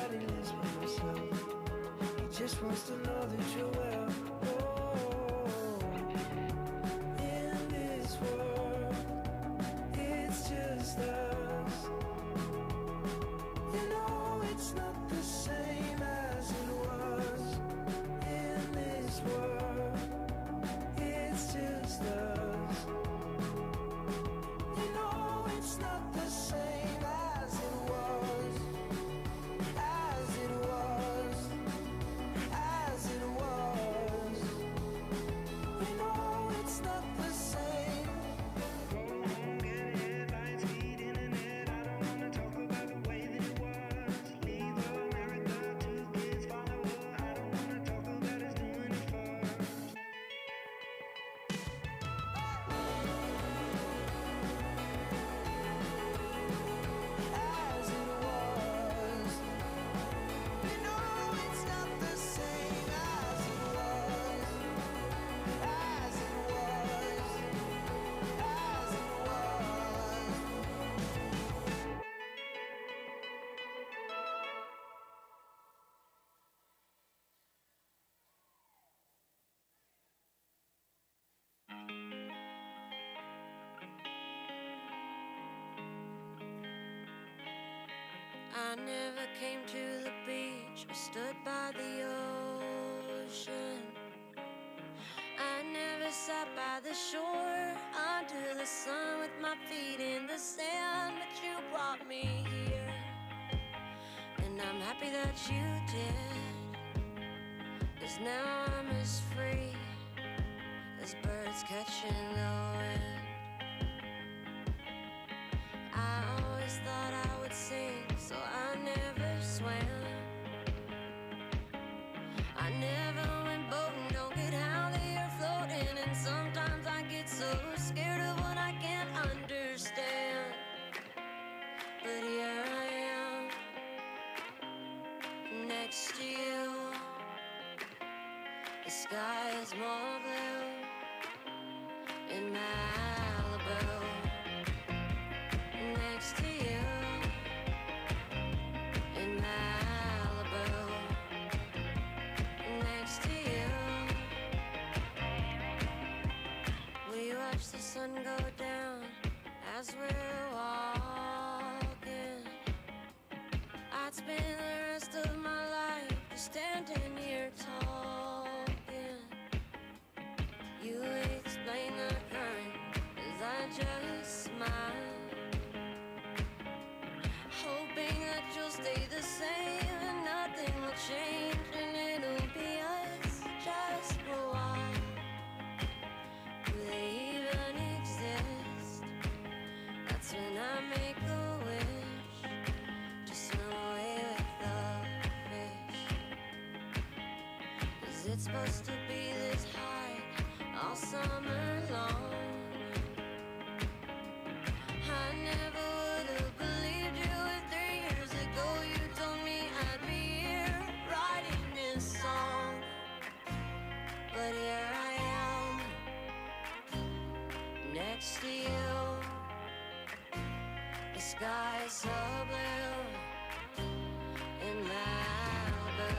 writing this by myself. He just wants to know that you're well. In this world, it's just us. You know it's not the same as it was. In this world, it's just us. You know it's not the same as it was. As it was. As it was. You know it's not the same. Get headlines, feed internet. I don't wanna talk about the way that it was. Leave America, two kids follow her. I don't wanna talk about us doing it first. As it was. You know it's not the same as it was. As it was. As it was. I never came to the beach or stood by the ocean. I never sat by the shore under the sun with my feet in the sand, but you brought me here, and I'm happy that you did, 'cause now I'm as free as birds catching the wind. I always thought I would sink, so I never swam. I never went boating, don't get how they are floating. And sometimes I get so scared of what I can't understand. But here I am, next to you. The sky is more blue in Malibu. Next to you in Malibu. Next to you. We watch the sun go down as we're walking. I'd spend the rest of my life just standing here talking. You explain the current as I just smile, hoping that you'll stay the same and nothing will change, and it'll be us just for a while. Do they even exist? That's when I make a wish to swim away with the fish. 'Cause it's supposed to be this high all summer long. I never would have believed you if 3 years ago you told me I'd be here writing this song. But here I am, next to you. The sky's so blue in Malibu.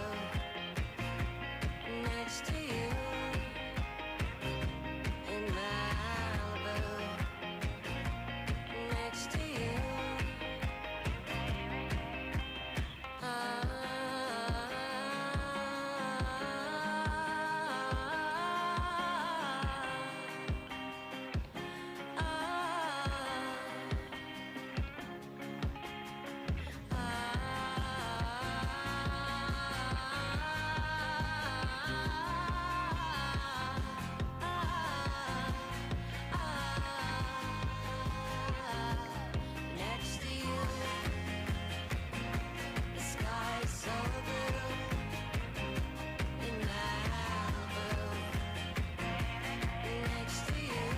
Next to you in Malibu. Next to you. Next to you, the sky's so blue in Malibu. Next to you,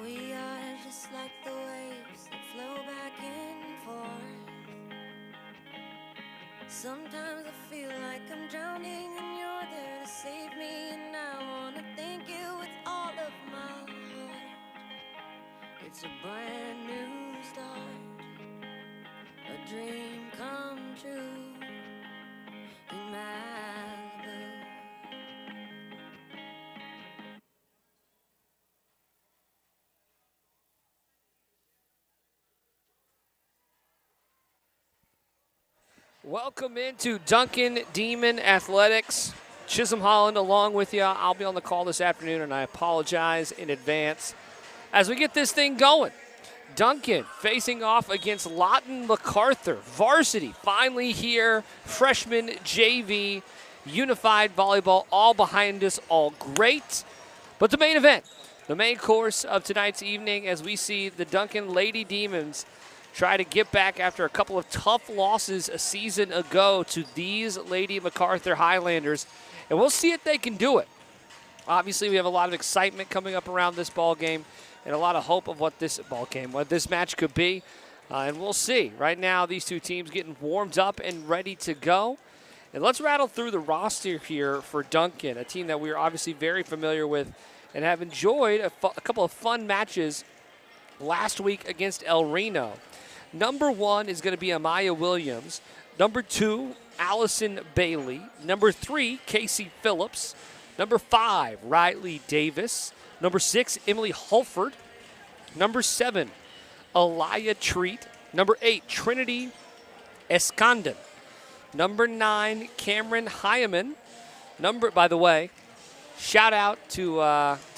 we are just like the waves that flow back and forth. Sometimes I feel like I'm drowning and you're there to save me, and I wanna thank you with all of my heart. It's a brand new start. dream come true in Malibu. Welcome into Duncan Demon Athletics. Chisholm Holland along with you. I'll be on the call this afternoon, and I apologize in advance as we get this thing going. Duncan facing off against Lawton Macarthur. Varsity finally here. Freshman, JV, unified volleyball, all behind us, all great. But the main event, the main course of tonight's evening, as we see the Duncan Lady Demons try to get back after a couple of tough losses a season ago to these Lady Macarthur Highlanders. And we'll see if they can do it. Obviously, we have a lot of excitement coming up around this ball game and a lot of hope of what this match could be. And we'll see. Right now, these two teams getting warmed up and ready to go. And let's rattle through the roster here for Duncan, a team that we're obviously very familiar with and have enjoyed a couple of fun matches last week against El Reno. Number 1 is going to be Amaya Williams. Number 2, Allison Bailey. Number 3, Casey Phillips. Number 5, Riley Davis. Number 6, Emily Hulford. Number 7, Alaya Treat. Number 8, Trinity Escondon. Number 9, Cameron Hyman. By the way, shout out to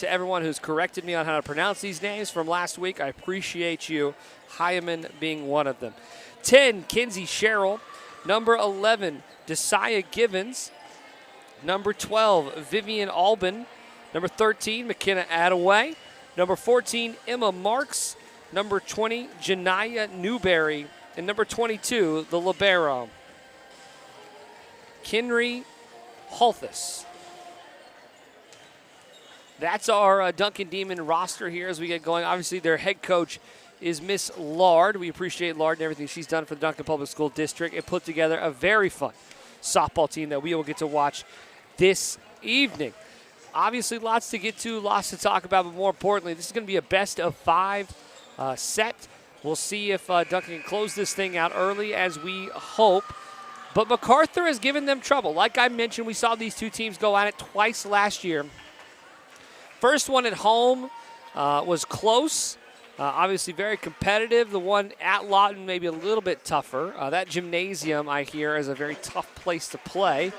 everyone who's corrected me on how to pronounce these names from last week. I appreciate you. Hyman being one of them. 10, Kinsey Sherrill. Number 11, Desaya Givens. Number 12, Vivian Albin. Number 13, McKenna Attaway. Number 14, Emma Marks. Number 20, Janaya Newberry. And number 22, the libero, Kinry Holthus. That's our Duncan Demon roster here as we get going. Obviously, their head coach is Miss Lard. We appreciate Lard and everything she's done for the Duncan Public School District and put together a very fun softball team that we will get to watch this evening. Obviously, lots to get to, lots to talk about, but more importantly, this is going to be a best of 5 set. We'll see if Duncan can close this thing out early as we hope. But Macarthur has given them trouble. Like I mentioned, we saw these two teams go at it twice last year. First one at home was close. Obviously very competitive. The one at Lawton maybe a little bit tougher. That gymnasium, I hear, is a very tough place to play.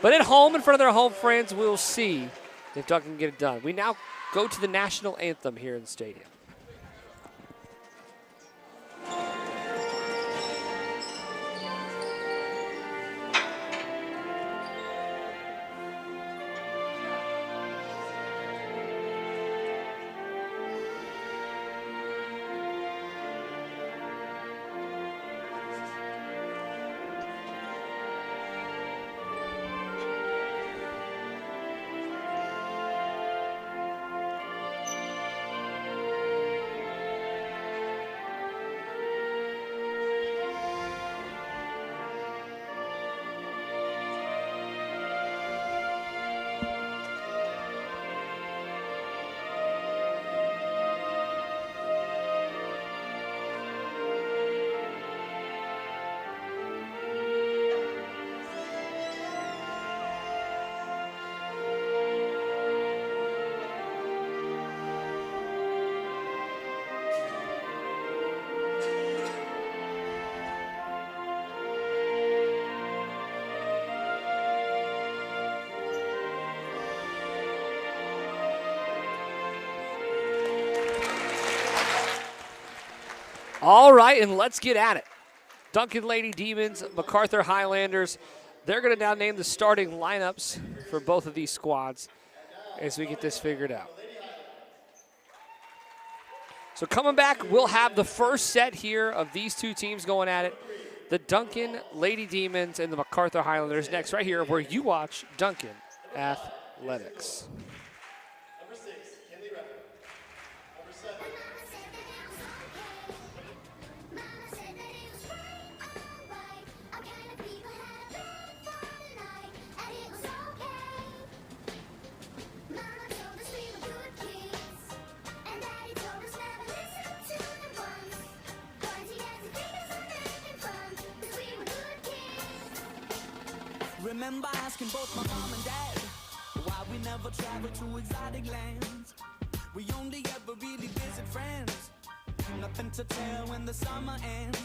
But at home, in front of their home friends, we'll see if Duncan can get it done. We now go to the national anthem here in the stadium. All right, and let's get at it. Duncan Lady Demons, Macarthur Highlanders. They're going to now name the starting lineups for both of these squads as we get this figured out. So coming back, we'll have the first set here of these two teams going at it. The Duncan Lady Demons and the Macarthur Highlanders next right here where you watch Duncan Athletics. remember asking both my mom and dad why we never traveled to exotic lands. We only ever really visit friends, nothing to tell when the summer ends.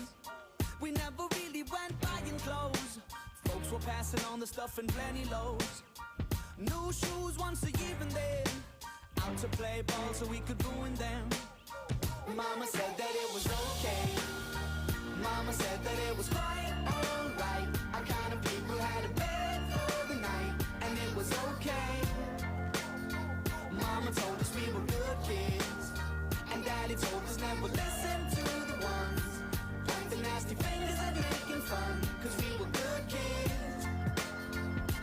We never really went buying clothes, folks were passing on the stuff in plenty loads. New shoes once a year and then out to play ball so we could ruin them. Mama said that it was okay, Mama said that it was quite alright. Our kind of people had a bed for the night, and it was okay. Mama told us we were good kids, and Daddy told us never listen to the ones pointing nasty fingers and making fun, cause we were good kids.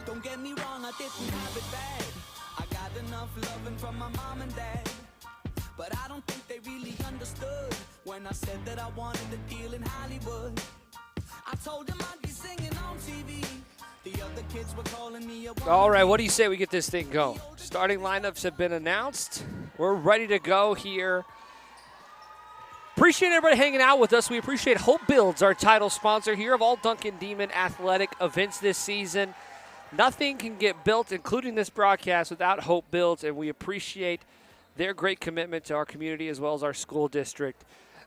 Don't get me wrong, I didn't have it bad. I got enough loving from my mom and dad, but I don't think they really understood when I said that I wanted a deal in Hollywood. I told them I'd be singing on TV. The other kids were calling me a All right, what do you say we get this thing going? Starting lineups have been announced. We're ready to go here. Appreciate everybody hanging out with us. We appreciate Hope Builds, our title sponsor here of all Duncan Demon athletic events this season. Nothing can get built, including this broadcast, without Hope Builds, and we appreciate their great commitment to our community as well as our school district.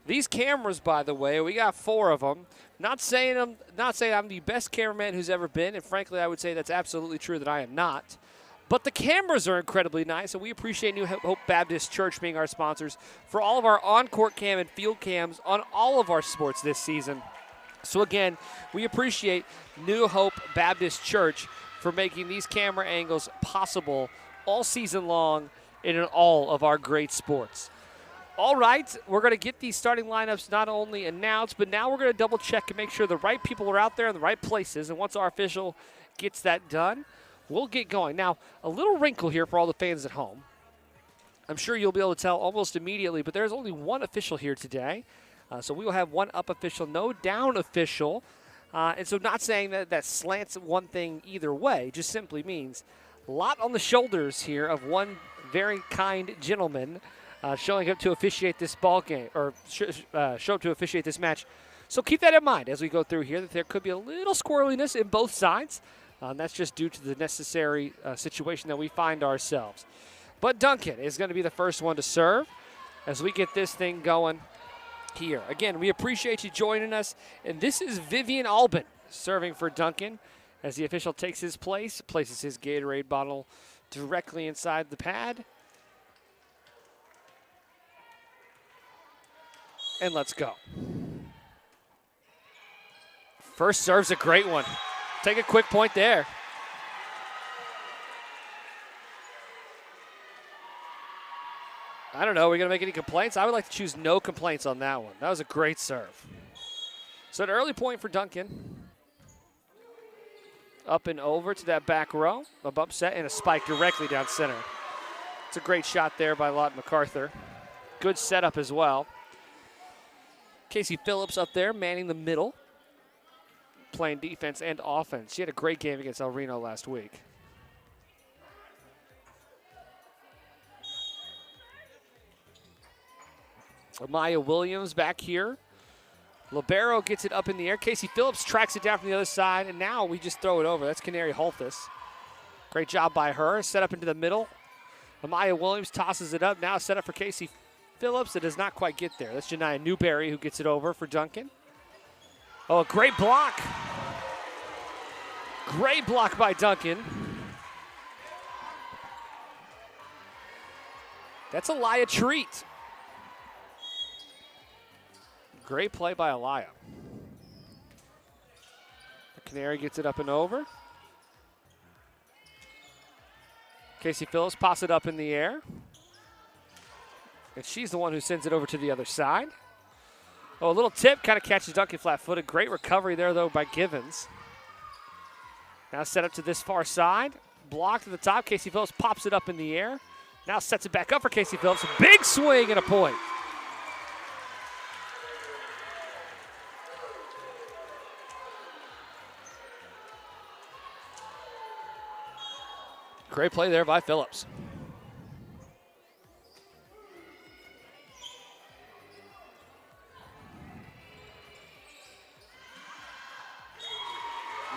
These cameras, by the way, we got 4 of them. Not saying I'm the best cameraman who's ever been, and frankly, I would say that's absolutely true that I am not. But the cameras are incredibly nice, and we appreciate New Hope Baptist Church being our sponsors for all of our on-court cam and field cams on all of our sports this season. So again, we appreciate New Hope Baptist Church for making these camera angles possible all season long in all of our great sports. All right, we're going to get these starting lineups not only announced, but now we're going to double check and make sure the right people are out there in the right places. And once our official gets that done, we'll get going. Now, a little wrinkle here for all the fans at home. I'm sure you'll be able to tell almost immediately, but there's only one official here today. So we will have one up official, no down official. And so not saying that slants one thing either way, just simply means a lot on the shoulders here of one very kind gentleman showing up to officiate this ball game, or show up to officiate this match. So keep that in mind as we go through here, that there could be a little squirreliness in both sides. And that's just due to the necessary situation that we find ourselves. But Duncan is going to be the first one to serve as we get this thing going here. Again, we appreciate you joining us. And this is Vivian Albin serving for Duncan as the official takes his place, places his Gatorade bottle directly inside the pad. And let's go. First serve's a great one. Take a quick point there. I don't know. Are we going to make any complaints? I would like to choose no complaints on that one. That was a great serve. So an early point for Duncan. Up and over to that back row. A bump set and a spike directly down center. It's a great shot there by Lawton Macarthur. Good setup as well. Casey Phillips up there manning the middle, playing defense and offense. She had a great game against El Reno last week. Amaya Williams back here. Libero gets it up in the air. Casey Phillips tracks it down from the other side, and now we just throw it over. That's Canary Holthus. Great job by her. Set up into the middle. Amaya Williams tosses it up. Now set up for Casey Phillips. It does not quite get there. That's Janiyah Newberry who gets it over for Duncan. Oh, a great block. Great block by Duncan. That's Elia Treat. Great play by Elia. The Canary gets it up and over. Casey Phillips pops it up in the air. And she's the one who sends it over to the other side. Oh, a little tip, kind of catches Duncan flat-footed. Great recovery there, though, by Givens. Now set up to this far side. Blocked at the top. Casey Phillips pops it up in the air. Now sets it back up for Casey Phillips. Big swing and a point. Great play there by Phillips.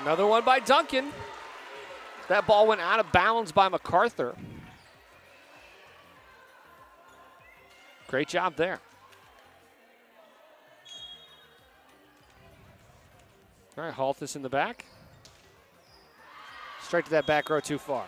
Another one by Duncan. That ball went out of bounds by Macarthur. Great job there. All right, Halthus in the back. Straight to that back row, too far.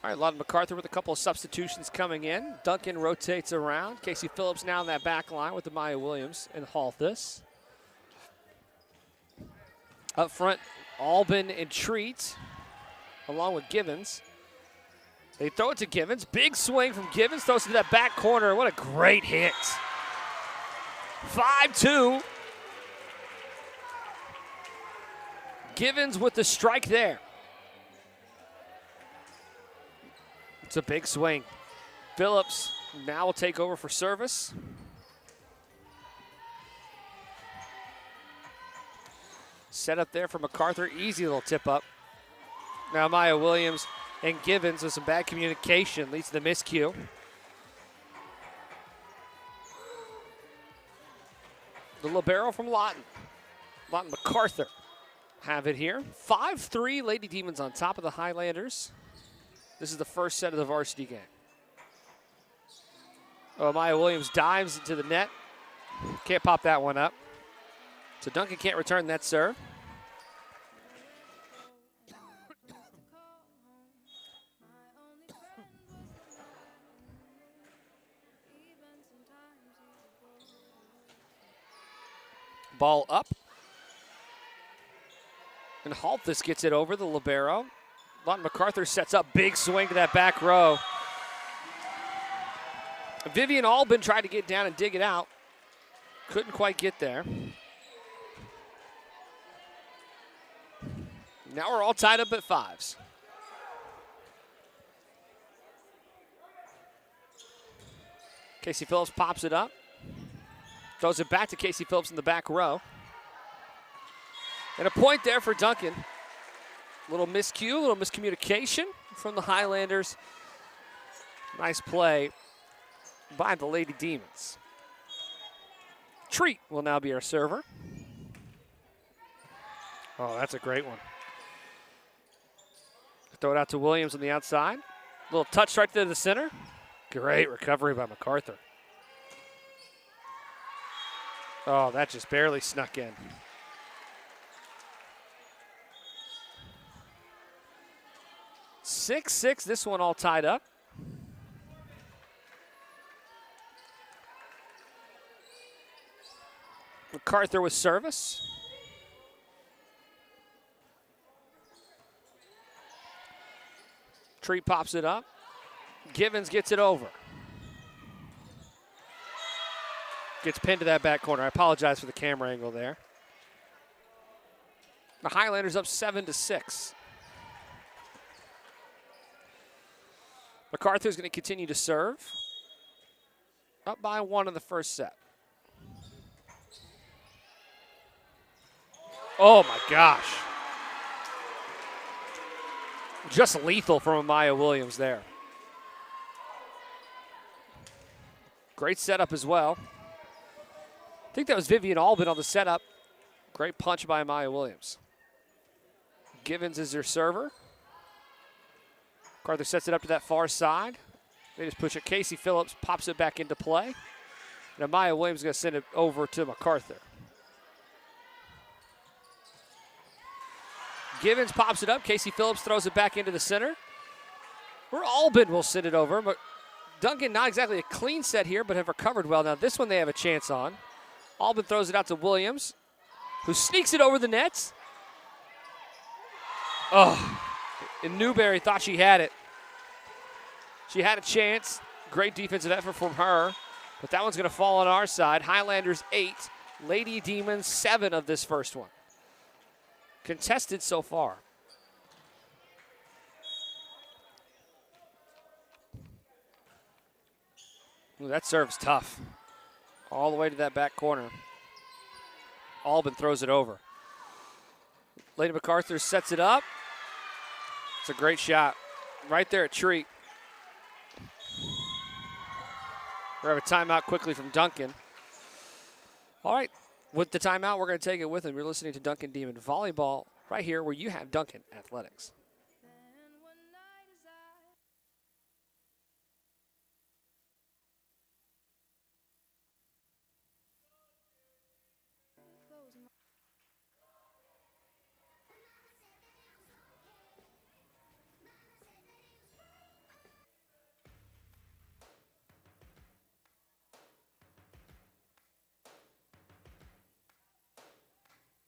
All right, Lawton Macarthur with a couple of substitutions coming in. Duncan rotates around. Casey Phillips now in that back line with Amaya Williams and Halthus. Up front, Albin and Treat, along with Givens. They throw it to Givens. Big swing from Givens. Throws it to that back corner. What a great hit. 5-2. Givens with the strike there. It's a big swing. Phillips now will take over for service. Set up there for Macarthur. Easy little tip up. Now Maya Williams and Givens with some bad communication leads to the miscue. The libero from Lawton. Lawton Macarthur have it here. 5-3 Lady Demons on top of the Highlanders. This is the first set of the varsity game. Oh, Maya Williams dives into the net. Can't pop that one up. So Duncan can't return that serve. Ball up. And Halthus gets it over the libero. Lawton Macarthur sets up, big swing to that back row. Vivian Albin tried to get down and dig it out. Couldn't quite get there. Now we're all tied up at 5s. Casey Phillips pops it up. Throws it back to Casey Phillips in the back row. And a point there for Duncan. Little miscue, little miscommunication from the Highlanders. Nice play by the Lady Demons. Treat will now be our server. Oh, that's a great one. Throw it out to Williams on the outside. Little touch right there to the center. Great recovery by Macarthur. Oh, that just barely snuck in. Six, this one all tied up. Macarthur with service. Treat pops it up. Givens gets it over. Gets pinned to that back corner. I apologize for the camera angle there. The Highlanders up 7-6. Macarthur's going to continue to serve. Up by 1 in the first set. Oh my gosh. Just lethal from Amaya Williams there. Great setup as well. I think that was Vivian Albin on the setup. Great punch by Amaya Williams. Givens is their server. Macarthur sets it up to that far side. They just push it. Casey Phillips pops it back into play. And Amaya Williams is going to send it over to Macarthur. Givens pops it up. Casey Phillips throws it back into the center. Where Albin will send it over. But Duncan, not exactly a clean set here, but have recovered well. Now this one they have a chance on. Albin throws it out to Williams, who sneaks it over the nets. Oh, and Newberry thought she had it. She had a chance. Great defensive effort from her, but that one's going to fall on our side. Highlanders 8, Lady Demons 7 of this first one. Contested so far. Ooh, that serve's tough. All the way to that back corner. Albin throws it over. Lady Macarthur sets it up. It's a great shot. Right there at Treat. We have a timeout quickly from Duncan. All right, With the timeout, we're going to take it with him. You're listening to Duncan Demon Volleyball right here where you have Duncan Athletics.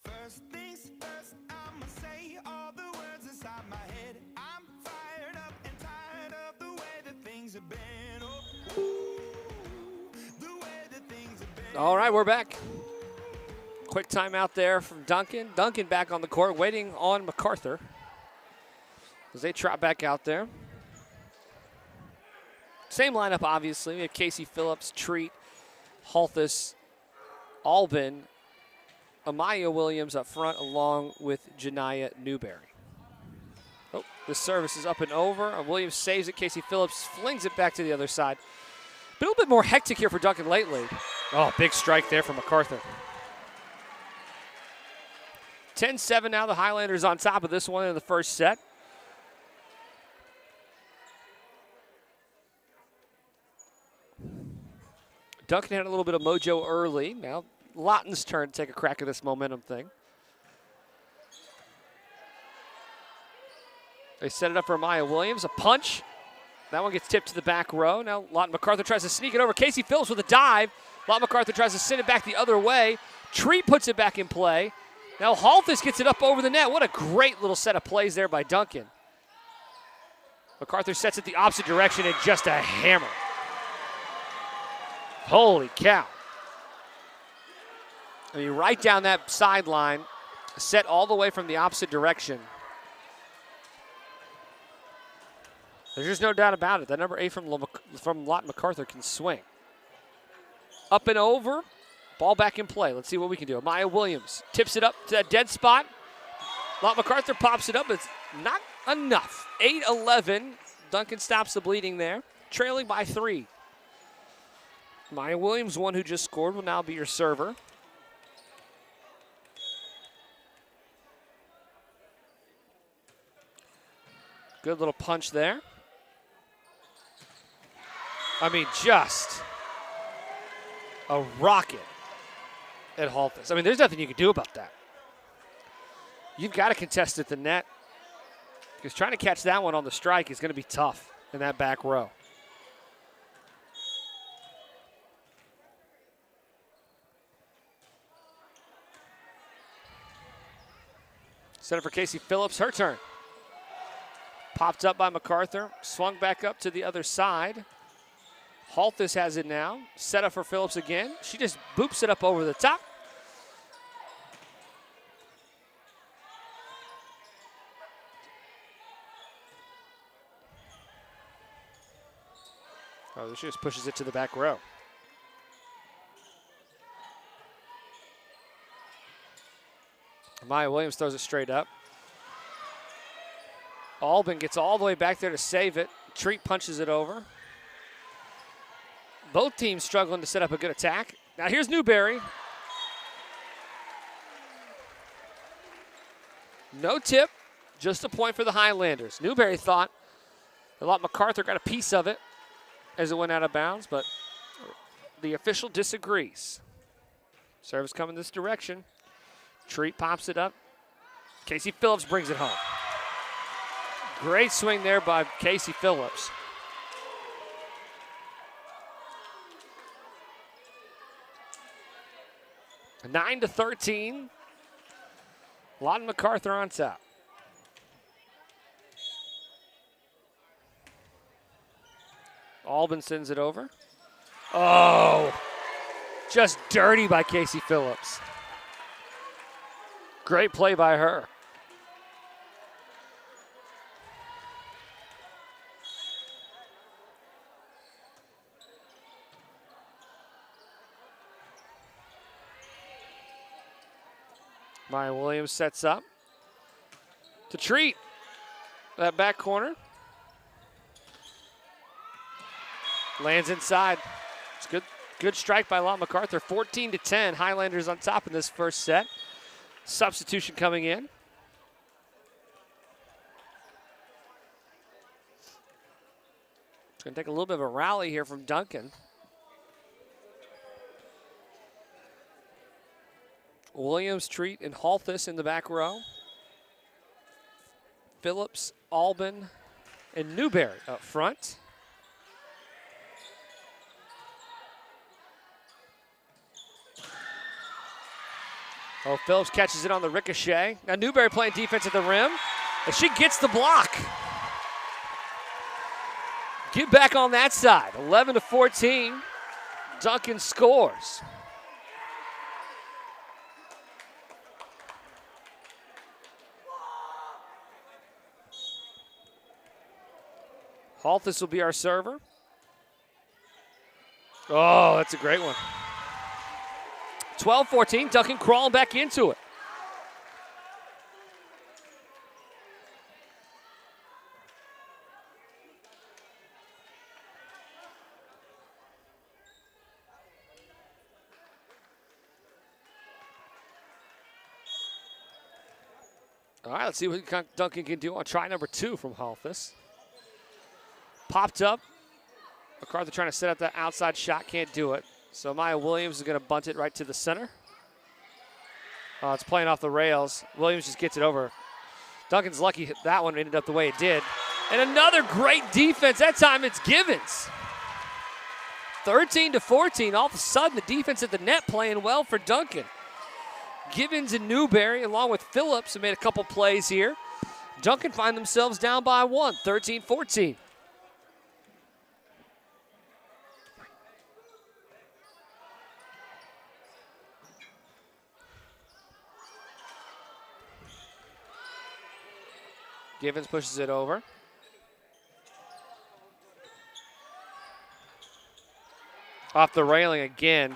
First things first, I'ma say all the words inside my head. I'm fired up and tired of the way that things have been. Oh, ooh, the way that things have been. All right, we're back. Quick timeout there from Duncan. Duncan back on the court waiting on Macarthur as they trot back out there. Same lineup, obviously. We have Casey Phillips, Treat, Halthus, Albin, Amaya Williams up front along with Janiyah Newberry. Oh, the service is up and over. Williams saves it. Casey Phillips flings it back to the other side. But a little bit more hectic here for Duncan lately. Oh, big strike there from Macarthur. 10-7 now. The Highlanders on top of this one in the first set. Duncan had a little bit of mojo early. Now Lawton's turn to take a crack at this momentum thing. They set it up for Amaya Williams. A punch. That one gets tipped to the back row. Now Lawton Macarthur tries to sneak it over. Casey Phillips with a dive. Lawton Macarthur tries to send it back the other way. Treat puts it back in play. Now Halthus gets it up over the net. What a great little set of plays there by Duncan. Macarthur sets it the opposite direction and just a hammer. Holy cow. I mean, right down that sideline, set all the way from the opposite direction. There's just no doubt about it. That number 8 from Lawton Macarthur can swing. Up and over, ball back in play. Let's see what we can do. Amaya Williams tips it up to that dead spot. Lawton Macarthur pops it up. It's not enough. 8-11. Duncan stops the bleeding there, trailing by 3. Amaya Williams, one who just scored, will now be your server. Good little punch there. I mean, just a rocket at Halthus. I mean, there's nothing you can do about that. You've got to contest at the net because trying to catch that one on the strike is going to be tough in that back row. Set it for Casey Phillips, her turn. Popped up by Macarthur, swung back up to the other side. Halthus has it now. Set up for Phillips again. She just boops it up over the top. Oh, she just pushes it to the back row. Amaya Williams throws it straight up. Albin gets all the way back there to save it. Treat punches it over. Both teams struggling to set up a good attack. Now here's Newberry. No tip, just a point for the Highlanders. Newberry thought that Lawton Macarthur got a piece of it as it went out of bounds, but the official disagrees. Service coming this direction. Treat pops it up. Casey Phillips brings it home. Great swing there by Casey Phillips. A 9-13. Lawton Macarthur on top. Albin sends it over. Oh, just dirty by Casey Phillips. Great play by her. Maya Williams sets up to Treat. That back corner. Lands inside. It's good. Good strike by Lawton Macarthur, 14-10. Highlanders on top in this first set. Substitution coming in. It's going to take a little bit of a rally here from Duncan. Williams, Treat, and Halthus in the back row. Phillips, Albin, and Newberry up front. Oh, Phillips catches it on the ricochet. Now Newberry playing defense at the rim, and she gets the block. Get back on that side. 11-14. Duncan scores. Halthus will be our server. Oh, that's a great one. 12-14, Duncan crawling back into it. All right, let's see what Duncan can do on try number 2 from Halthus. Popped up. Macarthur trying to set up that outside shot, can't do it. So Maya Williams is going to bunt it right to the center. It's playing off the rails. Williams just gets it over. Duncan's lucky that one ended up the way it did. And another great defense. That time it's Givens. 13-14. All of a sudden, the defense at the net playing well for Duncan. Givens and Newberry, along with Phillips, have made a couple plays here. Duncan find themselves down by 1, 13-14. Givens pushes it over. Off the railing again.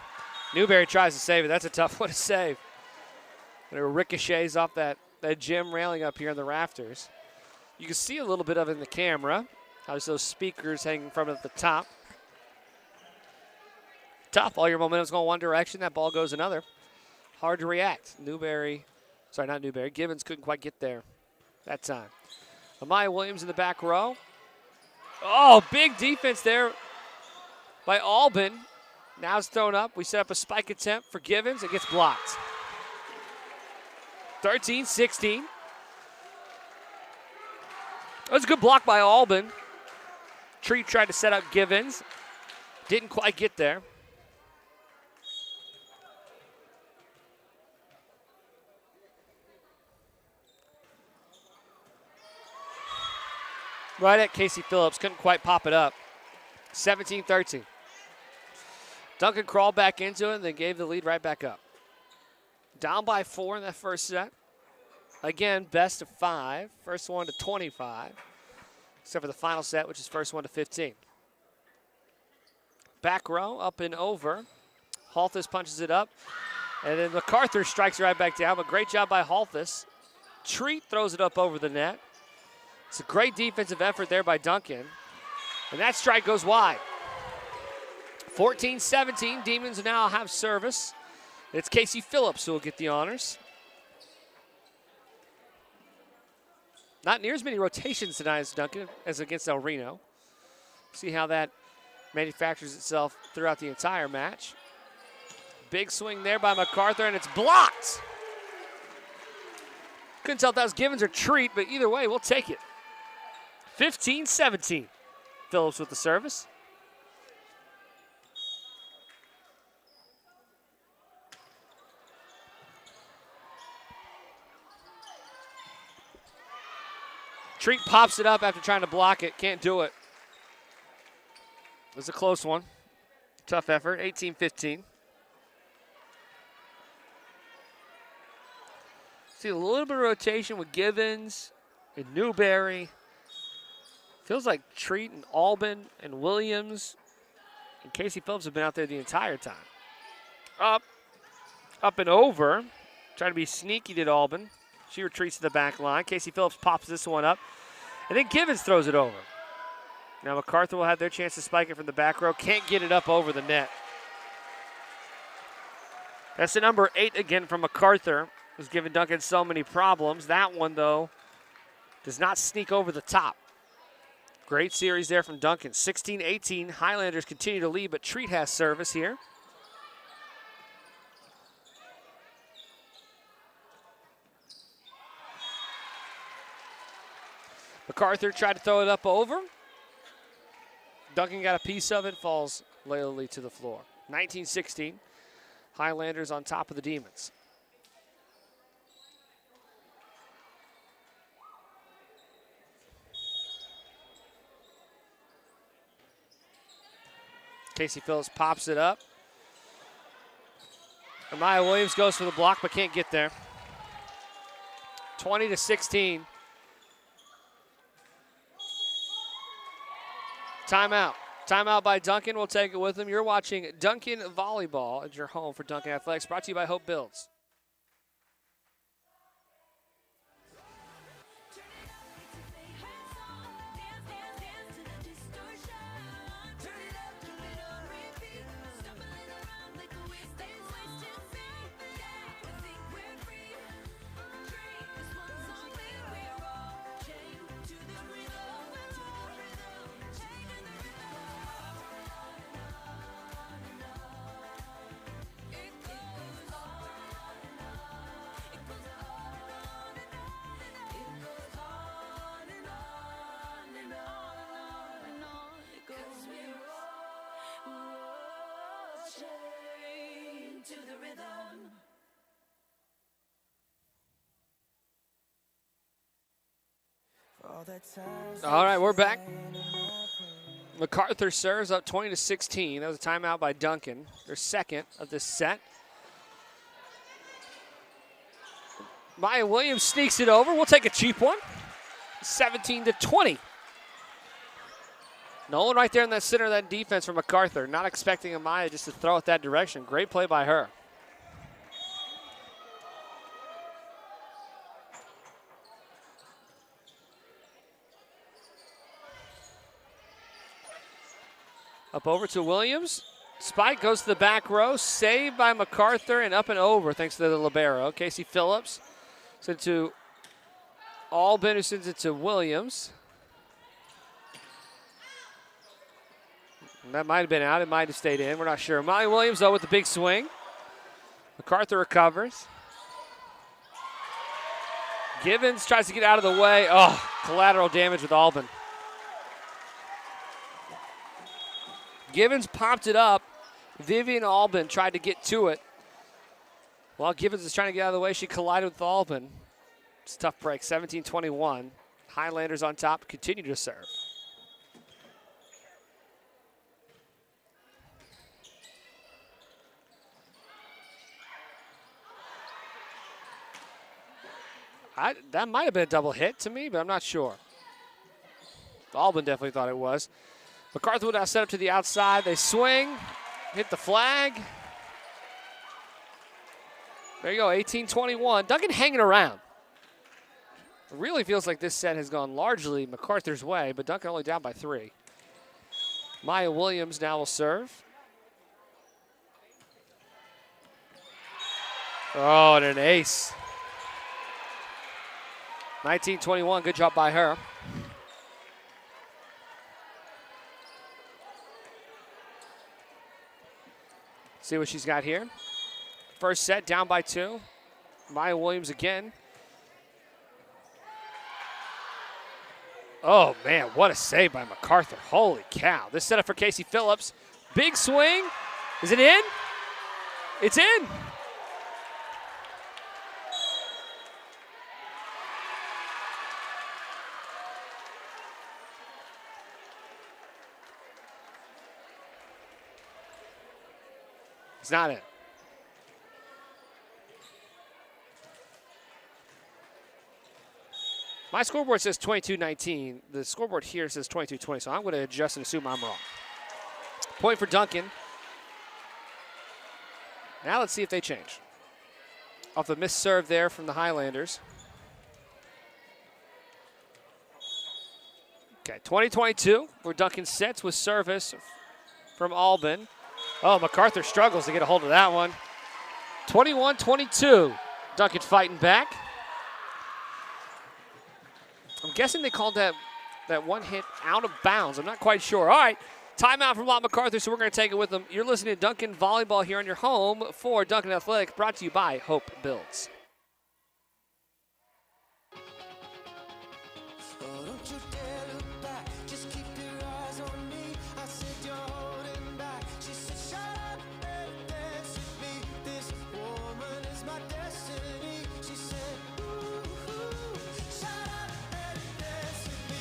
Newberry tries to save it. That's a tough one to save. And it ricochets off that gym railing up here in the rafters. You can see a little bit of it in the camera. How's those speakers hanging from it at the top. Tough. All your momentum's going one direction. That ball goes another. Hard to react. Givens couldn't quite get there that time. Amaya Williams in the back row. Oh, big defense there by Albin. Now it's thrown up. We set up a spike attempt for Givens. It gets blocked. 13-16. That was a good block by Albin. Treat tried to set up Givens. Didn't quite get there. Right at Casey Phillips. Couldn't quite pop it up. 17-13. Duncan crawled back into it and then gave the lead right back up. Down by 4 in that first set. Again, best of 5. First one to 25. Except for the final set, which is first one to 15. Back row, up and over. Halthus punches it up. And then Macarthur strikes right back down. But great job by Halthus. Treat throws it up over the net. It's a great defensive effort there by Duncan. And that strike goes wide. 14-17. Demons now have service. It's Casey Phillips who will get the honors. Not near as many rotations tonight as Duncan as against El Reno. See how that manufactures itself throughout the entire match. Big swing there by Macarthur, and it's blocked. Couldn't tell if that was Givens or Treat, but either way, we'll take it. 15-17. Phillips with the service. Treat pops it up after trying to block it. Can't do it. It was a close one. Tough effort. 18-15. See a little bit of rotation with Givens and Newberry. Feels like Treat and Albin and Williams and Casey Phillips have been out there the entire time. Up and over. Trying to be sneaky, did Albin. She retreats to the back line. Casey Phillips pops this one up. And then Givens throws it over. Now Macarthur will have their chance to spike it from the back row. Can't get it up over the net. That's the number 8 again from Macarthur, who's given Duncan so many problems. That one, though, does not sneak over the top. Great series there from Duncan. 16-18. Highlanders continue to lead, but Treat has service here. Macarthur tried to throw it up over. Duncan got a piece of it, falls lazily to the floor. 19-16. Highlanders on top of the Demons. Casey Phillips pops it up. Amaya Williams goes for the block but can't get there. 20-16. Timeout. Timeout by Duncan. We'll take it with him. You're watching Duncan Volleyball at your home for Duncan Athletics, brought to you by Hope Builds. All right, we're back. Macarthur serves up 20-16. That was a timeout by Duncan, their second of this set. Maya Williams sneaks it over. We'll take a cheap one. 17-20. Nolan right there in that center of that defense for Macarthur. Not expecting Amaya just to throw it that direction. Great play by her. Up over to Williams. Spike goes to the back row. Saved by Macarthur and up and over thanks to the libero. Casey Phillips sent it to Albin, who sends it to Williams. And that might have been out. It might have stayed in. We're not sure. Molly Williams, though, with the big swing. Macarthur recovers. Givens tries to get out of the way. Oh, collateral damage with Albin. Givens popped it up. Vivian Albin tried to get to it. While Givens is trying to get out of the way, she collided with Albin. It's a tough break, 17-21. Highlanders on top, continue to serve. That might have been a double hit to me, but I'm not sure. Albin definitely thought it was. Macarthur will now set up to the outside. They swing, hit the flag. There you go, 18-21. Duncan hanging around. It really feels like this set has gone largely Macarthur's way, but Duncan only down by 3. Maya Williams now will serve. Oh, and an ace. 19-21, good job by her. See what she's got here. First set, down by 2. Maya Williams again. Oh, man, what a save by Macarthur. Holy cow. This set up for Casey Phillips. Big swing. Is it in? It's in. It's not in. My scoreboard says 22-19. The scoreboard here says 22-20, so I'm going to adjust and assume I'm wrong. Point for Duncan. Now let's see if they change. Off the missed serve there from the Highlanders. Okay, 20-22, where Duncan sets with service from Albin. Oh, Macarthur struggles to get a hold of that one. 21-22. Duncan fighting back. I'm guessing they called that one hit out of bounds. I'm not quite sure. All right, timeout from Lawton Macarthur, so we're going to take it with them. You're listening to Duncan Volleyball here on your home for Duncan Athletics, brought to you by Hope Builds. Oh, don't you dare look back, just keep your eyes on me. I said you're holding back. She said, shut up and dance with me. This woman is my destiny. She said, ooh, shut up and dance with me.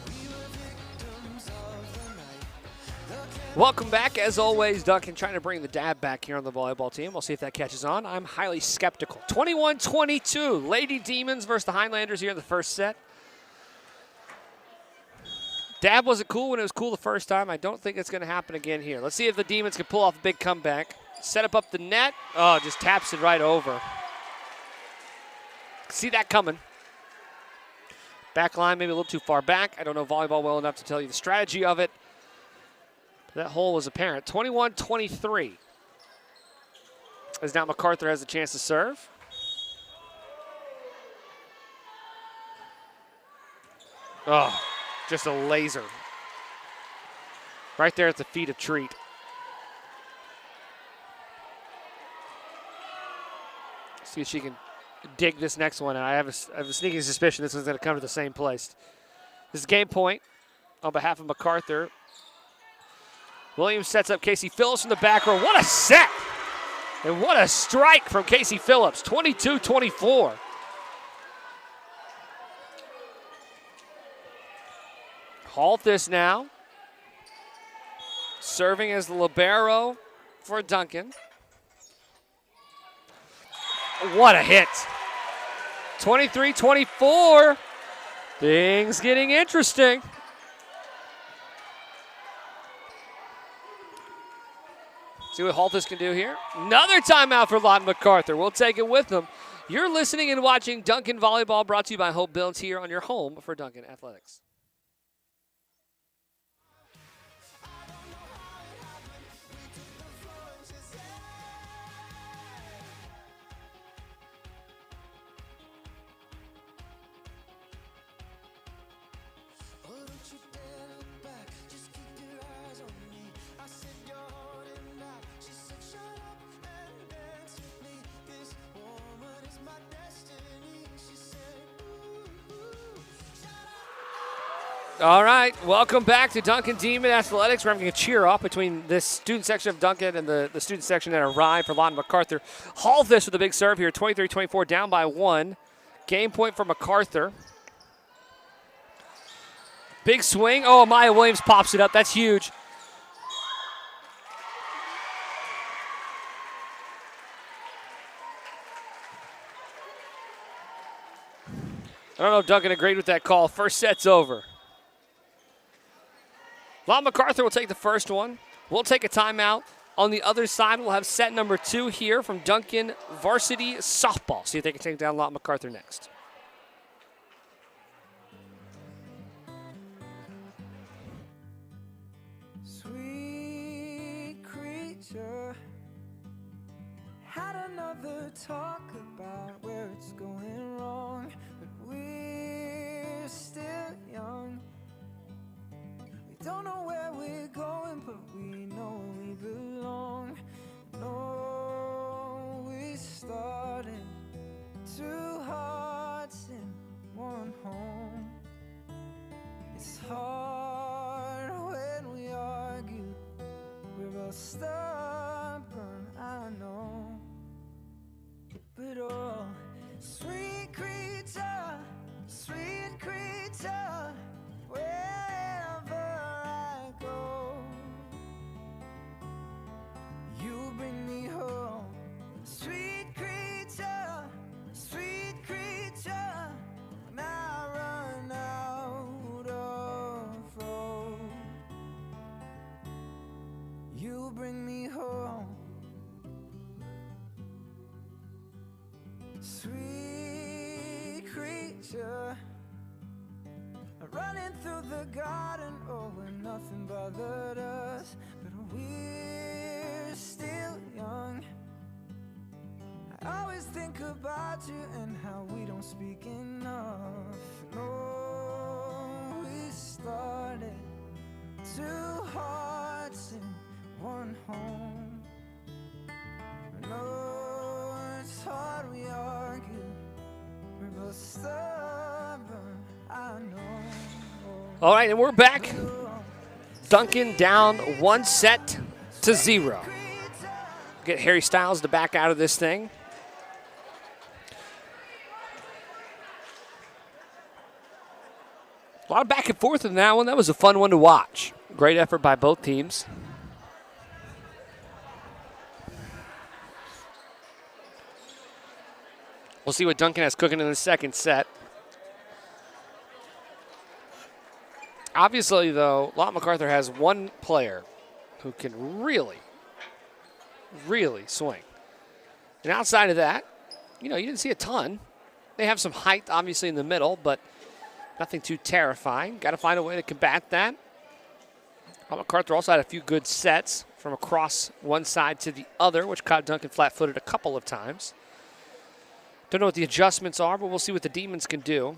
We were victims of the night. Welcome back. As always, Duncan trying to bring the dab back here on the volleyball team. We'll see if that catches on. I'm highly skeptical. 21-22. Lady Demons versus the Highlanders here in the first set. Dab wasn't cool when it was cool the first time. I don't think it's going to happen again here. Let's see if the Demons can pull off a big comeback. Set up the net. Oh, just taps it right over. See that coming. Back line maybe a little too far back. I don't know volleyball well enough to tell you the strategy of it. That hole was apparent. 21-23. As now Macarthur has a chance to serve. Oh, just a laser. Right there at the feet of Treat. See if she can dig this next one. And I have a sneaking suspicion this one's going to come to the same place. This is game point on behalf of Macarthur. Williams sets up Casey Phillips from the back row. What a set! And what a strike from Casey Phillips. 22-24. Halt this now. Serving as the libero for Duncan. What a hit. 23-24. Things getting interesting. See what Haltis can do here. Another timeout for Lawton Macarthur. We'll take it with them. You're listening and watching Duncan Volleyball, brought to you by Hope Builds here on your home for Duncan Athletics. Oh, don't you dare look back, just keep your eyes on me. I said you're holding back. She said, shut up and dance with me. This woman is my destiny. She said, ooh, shut up. All right, welcome back to Duncan Demon Athletics. We're having a cheer off between this student section of Duncan and the student section that arrived for Lawton Macarthur. Haltis with a big serve here, 23-24, down by 1. Game point for Macarthur. Big swing. Oh, Maya Williams pops it up. That's huge. I don't know if Duncan agreed with that call. First set's over. Lawton Macarthur will take the first one. We'll take a timeout. On the other side, we'll have set number 2 here from Duncan Varsity Softball. See if they can take down Lawton Macarthur next. Sweet creature, had another talk about where it's going wrong, but we're still young. We don't know where we're going, but we know we belong. No, we started 2 hearts in 1 home. It's hard when we argue. We're both stubborn, I know. But oh, sweet creature, wherever I go, you bring me home. Sweet creature, when I run out of road, you bring me home. Sweet creature, running through the garden, oh, where nothing bothered us, but we're still young. I always think about you and how we don't speak enough. No, we started two hearts in one home. No, it's hard, we argue. We're both stubborn, I know. All right, and we're back. Duncan down 1-0. Get Harry Styles to back out of this thing. A lot of back and forth in that one. That was a fun one to watch. Great effort by both teams. We'll see what Duncan has cooking in the second set. Obviously, though, Lawton Macarthur has one player who can really swing. And outside of that, you didn't see a ton. They have some height, obviously, in the middle, but nothing too terrifying. Got to find a way to combat that. Macarthur also had a few good sets from across one side to the other, which caught Duncan flat-footed a couple of times. Don't know what the adjustments are, but we'll see what the Demons can do.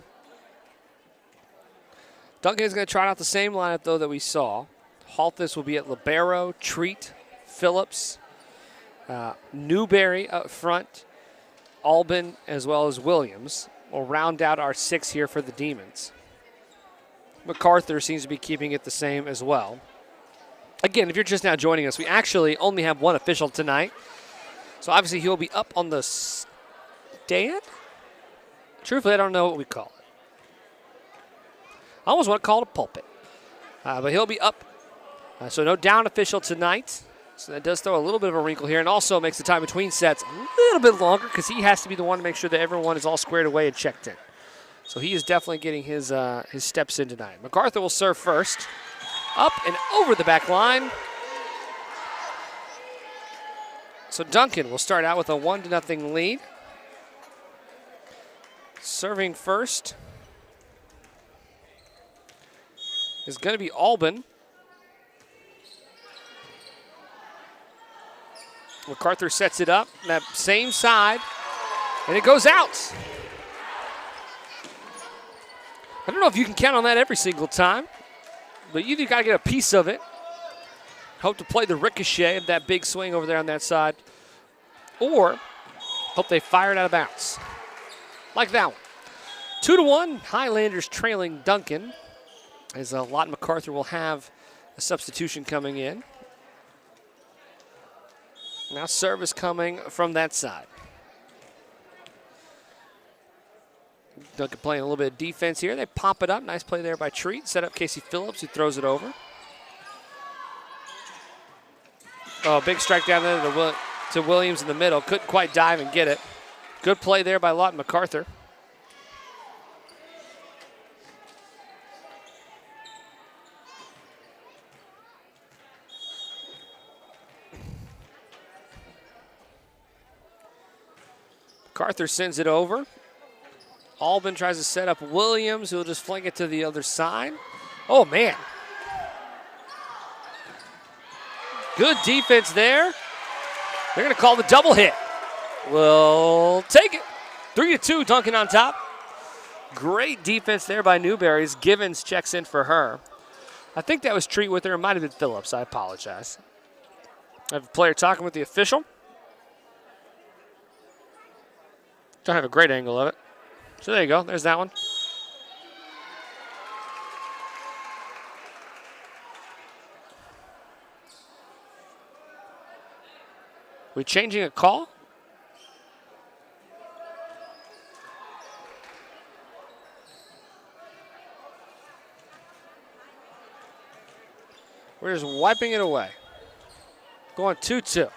Duncan is going to try out the same lineup, though, that we saw. Halthus will be at libero, Treat, Phillips, Newberry up front, Albin, as well as Williams. We'll round out our 6 here for the Demons. Macarthur seems to be keeping it the same as well. Again, if you're just now joining us, we actually only have one official tonight. So obviously he'll be up on the stand. Truthfully, I don't know what we call it. I almost want to call it a pulpit. But he'll be up. So no down official tonight. So that does throw a little bit of a wrinkle here, and also makes the time between sets a little bit longer because he has to be the one to make sure that everyone is all squared away and checked in. So he is definitely getting his steps in tonight. Macarthur will serve first. Up and over the back line. So Duncan will start out with a 1-0 lead. Serving first is going to be Albin. Macarthur sets it up, that same side, and it goes out. I don't know if you can count on that every single time, but you either got to get a piece of it, hope to play the ricochet of that big swing over there on that side, or hope they fire it out of bounds. Like that one. 2-1, Highlanders trailing Duncan, as Lawton Macarthur will have a substitution coming in. Now service coming from that side. Duncan playing a little bit of defense here. They pop it up. Nice play there by Treat. Set up Casey Phillips, who throws it over. Oh, big strike down there to Williams in the middle. Couldn't quite dive and get it. Good play there by Lawton Macarthur. Macarthur sends it over. Albin tries to set up Williams, who'll just fling it to the other side. Oh, man. Good defense there. They're going to call the double hit. We'll take it. 3-2, Duncan on top. Great defense there by Newberry's. Givens checks in for her. I think that was Treat with her. It might have been Phillips. I apologize. I have a player talking with the official. Don't have a great angle of it. So there you go. There's that one. We changing a call? We're just wiping it away. Going 2-2.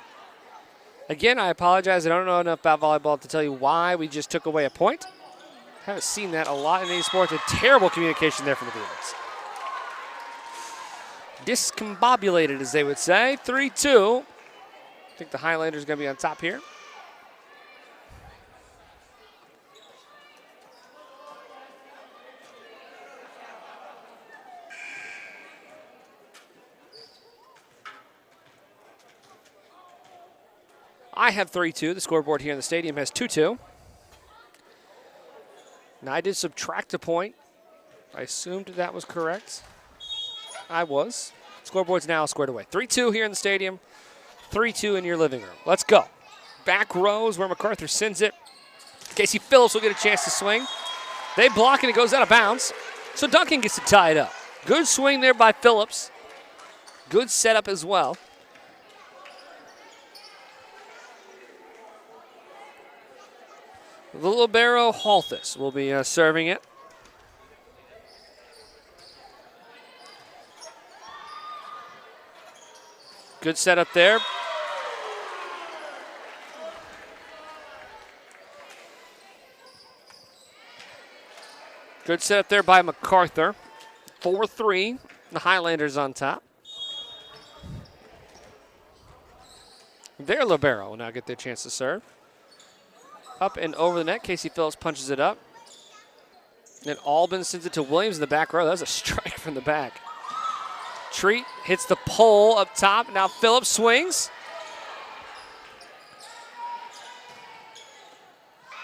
Again, I apologize. I don't know enough about volleyball to tell you why we just took away a point. Haven't seen that a lot in any sports. A terrible communication there from the Demons. Discombobulated, as they would say. 3-2. I think the Highlanders are going to be on top here. I have 3-2. The scoreboard here in the stadium has 2-2. Now, I did subtract a point. I assumed that was correct. I was. Scoreboard's now squared away. 3-2 here in the stadium. 3-2 in your living room. Let's go. Back rows where Macarthur sends it. Casey Phillips will get a chance to swing. They block and it goes out of bounds. So Duncan gets to tie it up. Good swing there by Phillips. Good setup as well. The libero Halthus will be serving it. Good setup there. Good setup there by Macarthur. 4-3. The Highlanders on top. Their libero will now get their chance to serve. Up and over the net. Casey Phillips punches it up. And Albin sends it to Williams in the back row. That was a strike from the back. Treat hits the pole up top. Now Phillips swings.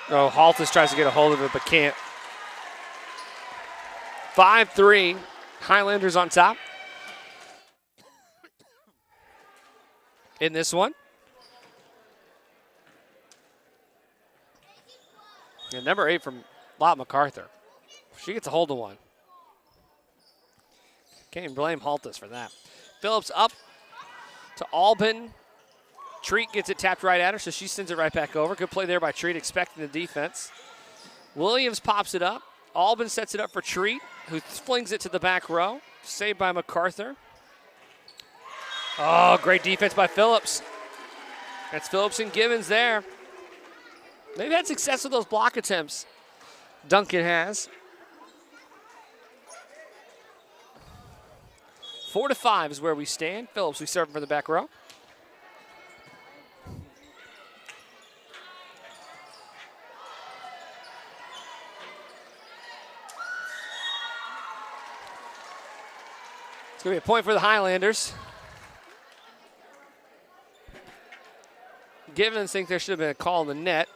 Oh, Halthus tries to get a hold of it but can't. 5-3. Highlanders on top. In this one. And number 8 from Lawton Macarthur. She gets a hold of one. Can't even blame Halthus for that. Phillips up to Albin. Treat gets it tapped right at her, so she sends it right back over. Good play there by Treat, expecting the defense. Williams pops it up. Albin sets it up for Treat, who flings it to the back row. Saved by Macarthur. Oh, great defense by Phillips. That's Phillips and Gibbons there. They've had success with those block attempts. Duncan has. 4-5 is where we stand. Phillips, we serve him from the back row. It's going to be a point for the Highlanders. Givens think there should have been a call in the net.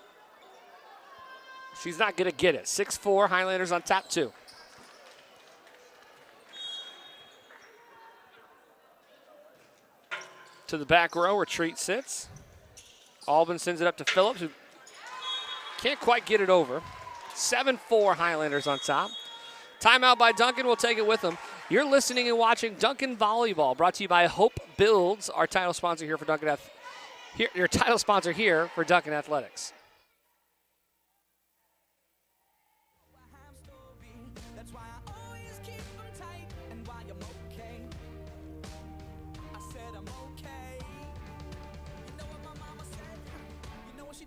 She's not going to get it. 6-4, Highlanders on top 2. To the back row where Treat sits. Albin sends it up to Phillips, who can't quite get it over. 7-4, Highlanders on top. Timeout by Duncan. We'll take it with them. You're listening and watching Duncan Volleyball, brought to you by Hope Builds, our title sponsor here for Duncan. Your title sponsor here for Duncan Athletics.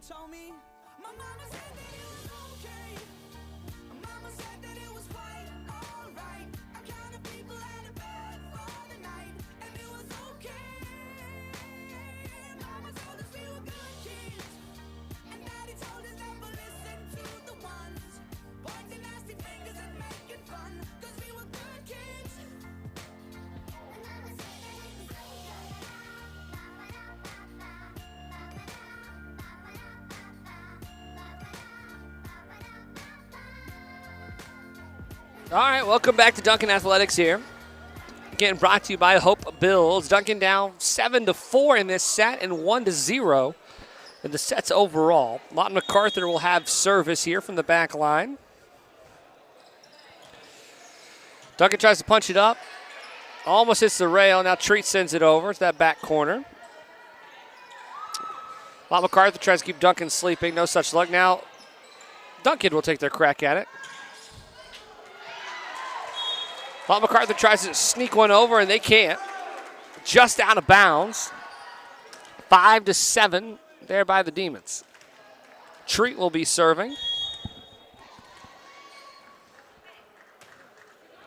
Told me, my mama said that it was okay. My mama said that it was quite alright. I counted people out of bed for the night, and it was okay. Mama told us we were good kids, and Daddy told us never listen to the ones pointing nasty fingers and making fun, 'cause we were good kids. And Mama said that it was okay. All right, welcome back to Duncan Athletics here. Again, brought to you by Hope Builds. Duncan down 7-4 in this set and 1-0 in the sets overall. Lawton Macarthur will have service here from the back line. Duncan tries to punch it up. Almost hits the rail. Now Treat sends it over to that back corner. Lawton Macarthur tries to keep Duncan sleeping. No such luck. Now Duncan will take their crack at it. Lawton Macarthur tries to sneak one over, and they can't. Just out of bounds. 5-7 there by the Demons. Treat will be serving.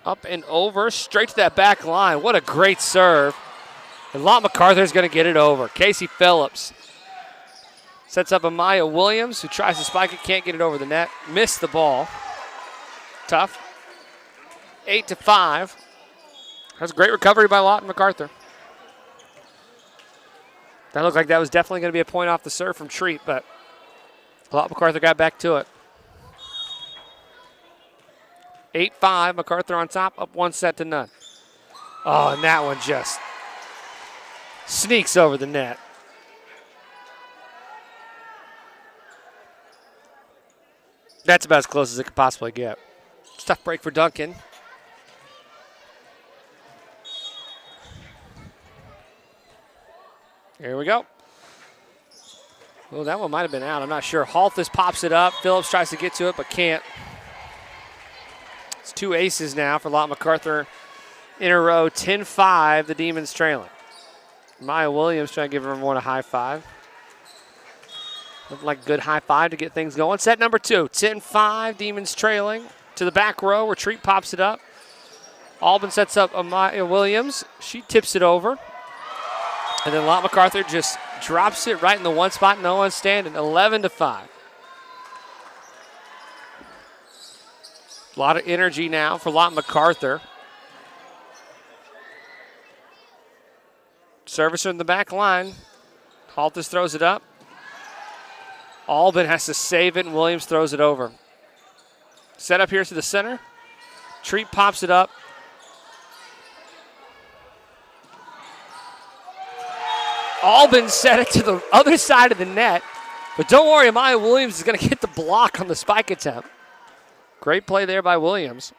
Up and over, straight to that back line. What a great serve. And Lawton Macarthur is going to get it over. Casey Phillips sets up Amaya Williams, who tries to spike it, can't get it over the net. Missed the ball. Tough. 8-5. That's a great recovery by Lawton Macarthur. That looked like that was definitely going to be a point off the serve from Treat, but Lawton Macarthur got back to it. 8-5, Macarthur on top, up 1-0. Oh, and that one just sneaks over the net. That's about as close as it could possibly get. Tough break for Duncan. Here we go. Well, that one might have been out. I'm not sure. Halthus pops it up. Phillips tries to get to it, but can't. It's 2 aces now for Lawton Macarthur in a row. 10-5, the Demons trailing. Maya Williams trying to give everyone a high five. Looked like a good high five to get things going. Set number 2, 10-5, Demons trailing. To the back row, Retreat pops it up. Albin sets up Maya Williams. She tips it over. And then Lawton Macarthur just drops it right in the one spot. No one standing. 11-5. A lot of energy now for Lawton Macarthur. Servicer in the back line. Halthus throws it up. Albin has to save it, and Williams throws it over. Set up here to the center. Treat pops it up. Albin set it to the other side of the net. But don't worry, Maya Williams is going to get the block on the spike attempt. Great play there by Williams.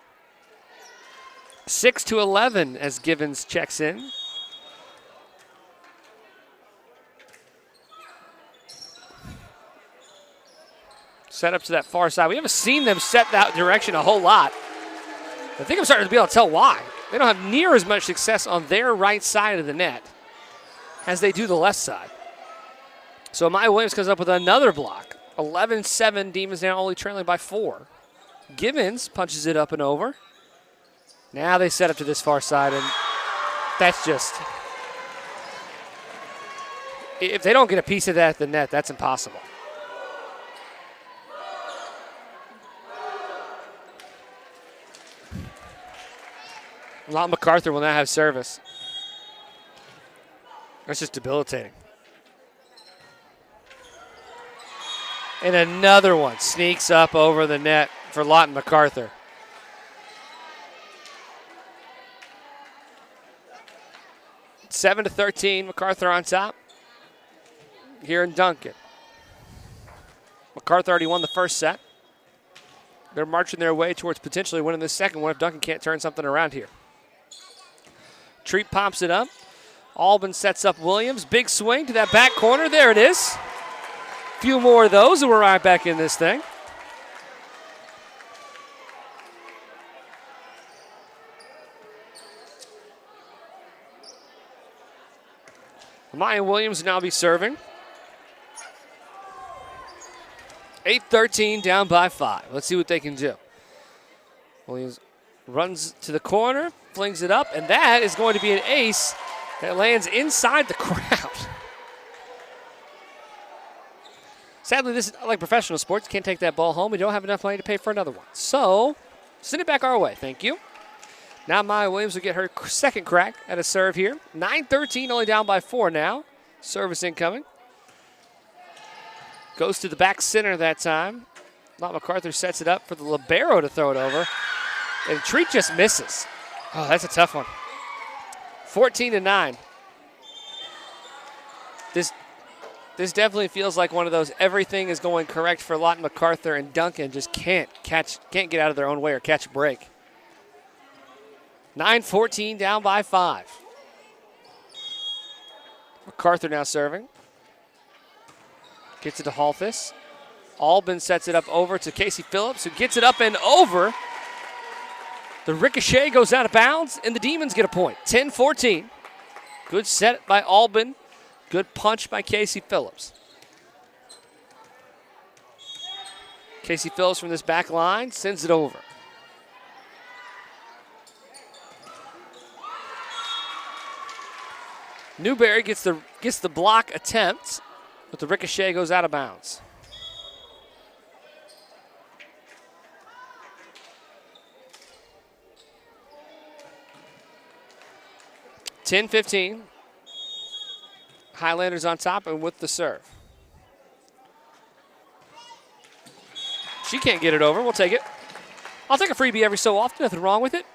6-11 as Givens checks in. Set up to that far side. We haven't seen them set that direction a whole lot. I think I'm starting to be able to tell why. They don't have near as much success on their right side of the net as they do the left side. So Maya Williams comes up with another block. 11-7, Demons now only trailing by 4. Givens punches it up and over. Now they set up to this far side, and that's just... If they don't get a piece of that at the net, that's impossible. Lawton Macarthur will now have service. That's just debilitating. And another one sneaks up over the net for Lawton Macarthur. It's 7-13, Macarthur on top. Here in Duncan. Macarthur already won the first set. They're marching their way towards potentially winning the second one if Duncan can't turn something around here. Treat pops it up. Albin sets up Williams. Big swing to that back corner. There it is. A few more of those, and we're right back in this thing. Maya Williams now be serving. 8-13, down by 5. Let's see what they can do. Williams runs to the corner, flings it up, and that is going to be an ace that lands inside the crowd. Sadly, this is like professional sports. Can't take that ball home. We don't have enough money to pay for another one. So, send it back our way. Thank you. Now Maya Williams will get her second crack at a serve here. 9-13, only down by 4 now. Service incoming. Goes to the back center that time. Lawton Macarthur sets it up for the libero to throw it over. And Treat just misses. Oh, that's a tough one. 14-9. This definitely feels like one of those everything is going correct for Lawton Macarthur, and Duncan just can't get out of their own way or catch a break. 9-14, down by 5. Macarthur now serving. Gets it to Halthus. Albin sets it up over to Casey Phillips, who gets it up and over. The ricochet goes out of bounds, and the Demons get a point. 10-14. Good set by Albin. Good punch by Casey Phillips. Casey Phillips from this back line sends it over. Newberry gets the block attempt, but the ricochet goes out of bounds. $10-15. Highlanders on top and with the serve. She can't get it over. We'll take it. I'll take a freebie every so often. Nothing wrong with it.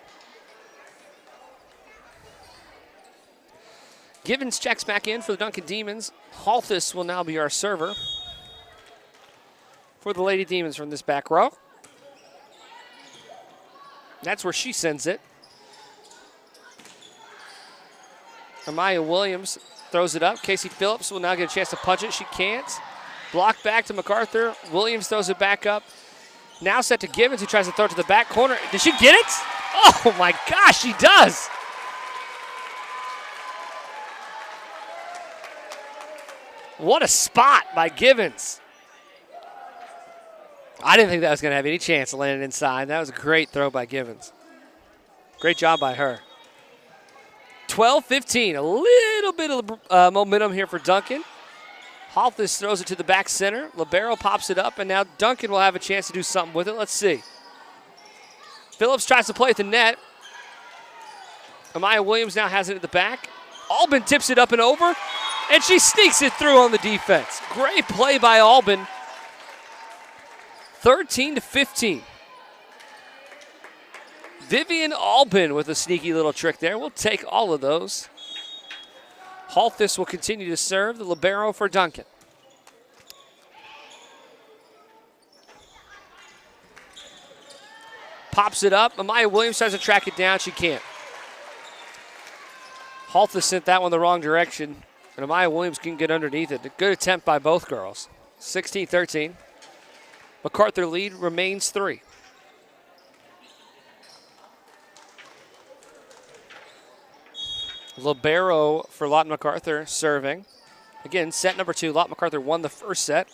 Givens checks back in for the Duncan Demons. Halthus will now be our server for the Lady Demons from this back row. That's where she sends it. Amaya Williams throws it up. Casey Phillips will now get a chance to punch it. She can't. Block back to Macarthur. Williams throws it back up. Now set to Givens, who tries to throw it to the back corner. Did she get it? Oh my gosh, she does. What a spot by Givens. I didn't think that was going to have any chance of landing inside. That was a great throw by Givens. Great job by her. 12-15, a little bit of momentum here for Duncan. Halthus throws it to the back center. Libero pops it up, and now Duncan will have a chance to do something with it. Let's see. Phillips tries to play at the net. Amaya Williams now has it at the back. Albin tips it up and over, and she sneaks it through on the defense. Great play by Albin. 13-15. Vivian Albin with a sneaky little trick there. We'll take all of those. Halthus will continue to serve the libero for Duncan. Pops it up. Amaya Williams tries to track it down. She can't. Halthus sent that one the wrong direction, and Amaya Williams can get underneath it. A good attempt by both girls. 16-13. Macarthur lead remains 3. Libero for Lawton Macarthur serving. Again, set number 2. Lawton Macarthur won the first set.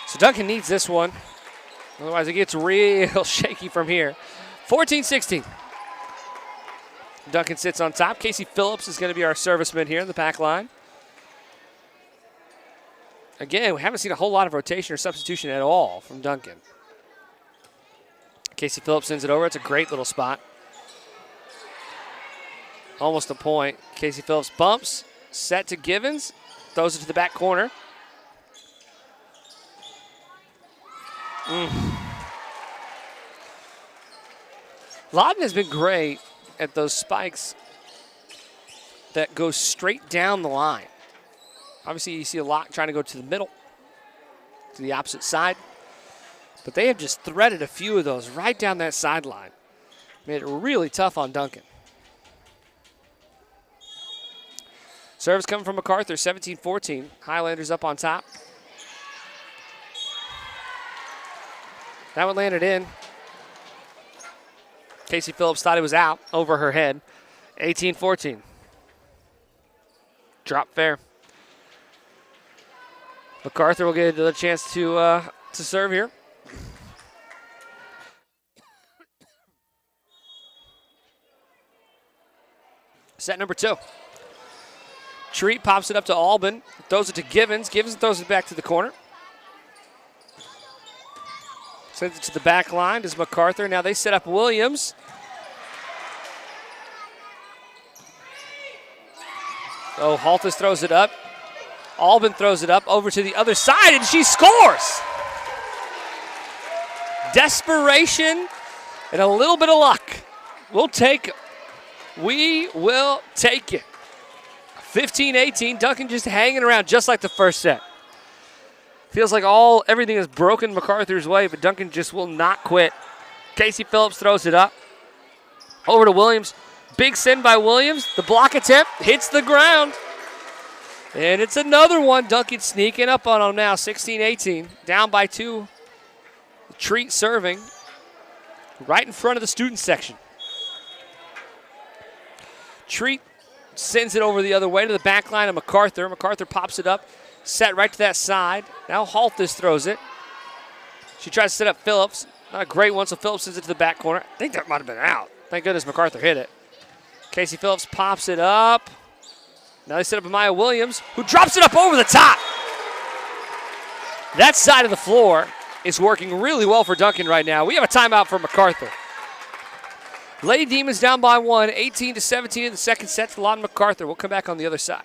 So Duncan needs this one. Otherwise, it gets real shaky from here. 14-16. Duncan sits on top. Casey Phillips is going to be our serviceman here in the pack line. Again, we haven't seen a whole lot of rotation or substitution at all from Duncan. Casey Phillips sends it over. It's a great little spot. Almost a point. Casey Phillips bumps. Set to Givens. Throws it to the back corner. Lawton has been great at those spikes that go straight down the line. Obviously, you see a lot trying to go to the middle, to the opposite side. But they have just threaded a few of those right down that sideline. Made it really tough on Duncan. Service coming from Macarthur, 17-14. Highlanders up on top. That one landed in. Casey Phillips thought it was out over her head. 18-14. Drop fair. Macarthur will get another chance to serve here. Set number 2. Treat pops it up to Albin. Throws it to Givens. Givens throws it back to the corner. Sends it to the back line. Does Macarthur. Now they set up Williams. Oh, Halthus throws it up. Albin throws it up over to the other side, and she scores. Desperation and a little bit of luck. We will take it. 15-18. Duncan just hanging around just like the first set. Feels like everything is broken Macarthur's way, but Duncan just will not quit. Casey Phillips throws it up. Over to Williams. Big send by Williams. The block attempt hits the ground. And it's another one. Duncan sneaking up on him now. 16-18. Down by 2. Treat serving. Right in front of the student section. Treat sends it over the other way to the back line of Macarthur. Macarthur pops it up. Set right to that side. Now Halthus throws it. She tries to set up Phillips. Not a great one, so Phillips sends it to the back corner. I think that might have been out. Thank goodness Macarthur hit it. Casey Phillips pops it up. Now they set up Amaya Williams, who drops it up over the top. That side of the floor is working really well for Duncan right now. We have a timeout for Macarthur. Lady Demons down by 1, 18-17 in the second set to Lawton Macarthur. We'll come back on the other side.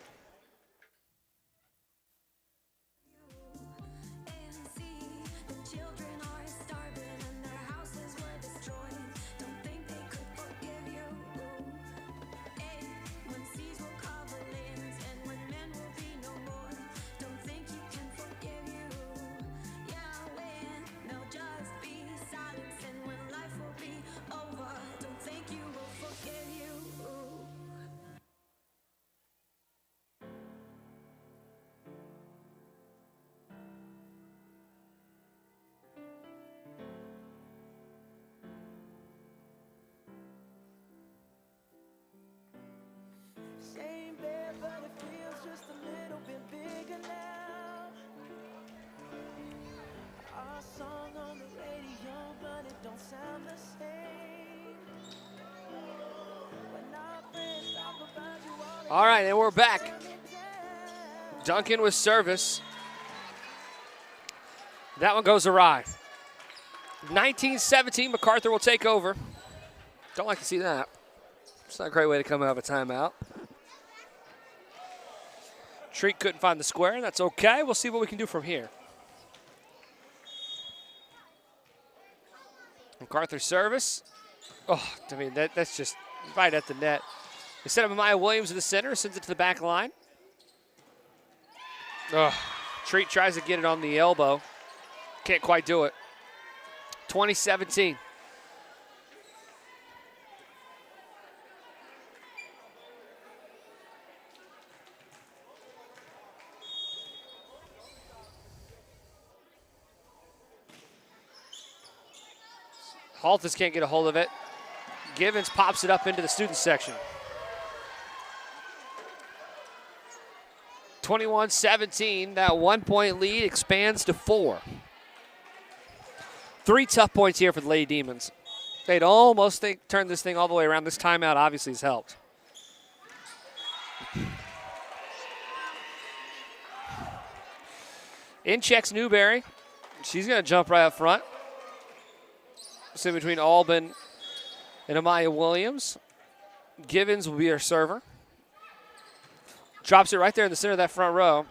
All right, and we're back. Duncan with service. That one goes awry. 19-17, Macarthur will take over. Don't like to see that. It's not a great way to come out of a timeout. Treat couldn't find the square, and that's okay. We'll see what we can do from here. Macarthur service. Oh, I mean, that's just right at the net. They set up Maya Williams in the center, sends it to the back line. Oh, Treat tries to get it on the elbow. Can't quite do it. 20-17. Haltis can't get a hold of it. Givens pops it up into the student section. 21-17, that 1 point lead expands to 4. 3 tough points here for the Lady Demons. They'd almost turned this thing all the way around. This timeout obviously has helped. In checks Newberry. She's going to jump right up front. Sit between Albin and Amaya Williams. Givens will be her server. Drops it right there in the center of that front row.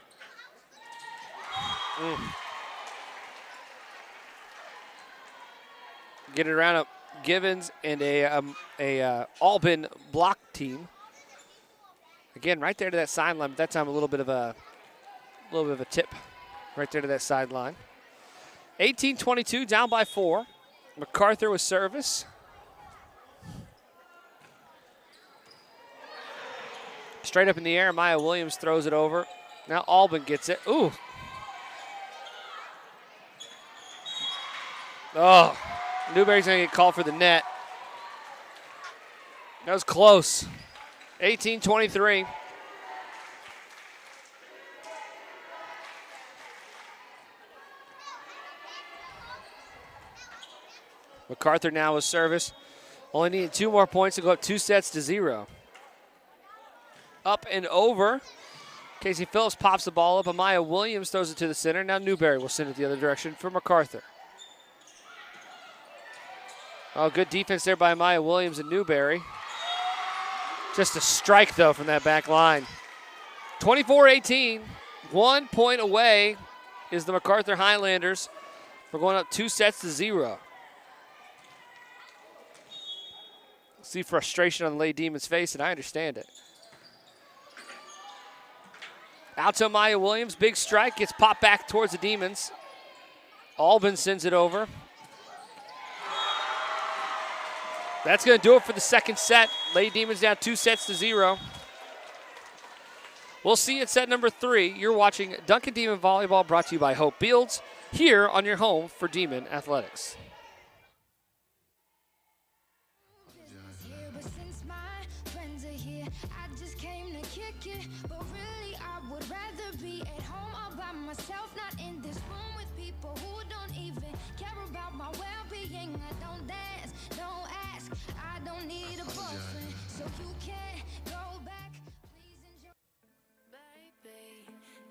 Get it around Givens and a Albin block team. Again, right there to that sideline. But that time a little bit of a tip right there to that sideline. 18-22, down by 4. Macarthur with service. Straight up in the air, Maya Williams throws it over. Now Albin gets it. Ooh. Oh, Newberry's going to get called for the net. That was close. 18-23. Macarthur now with service. Only needed 2 more points to go up 2-0. Up and over. Casey Phillips pops the ball up. Amaya Williams throws it to the center. Now Newberry will send it the other direction for Macarthur. Oh, good defense there by Amaya Williams and Newberry. Just a strike, though, from that back line. 24-18. 1 point away is the Macarthur Highlanders. We're going up 2-0. See frustration on the Lady Demons' face, and I understand it. Out to Maya Williams. Big strike. Gets popped back towards the Demons. Albin sends it over. That's going to do it for the second set. Lady Demons down 2-0. We'll see you at set number 3. You're watching Duncan Demon Volleyball, brought to you by Hope Fields, here on your home for Demon Athletics.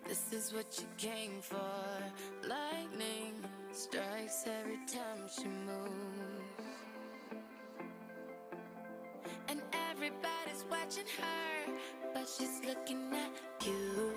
This is what you came for. Lightning strikes every time she moves, and everybody's watching her, but she's looking at you.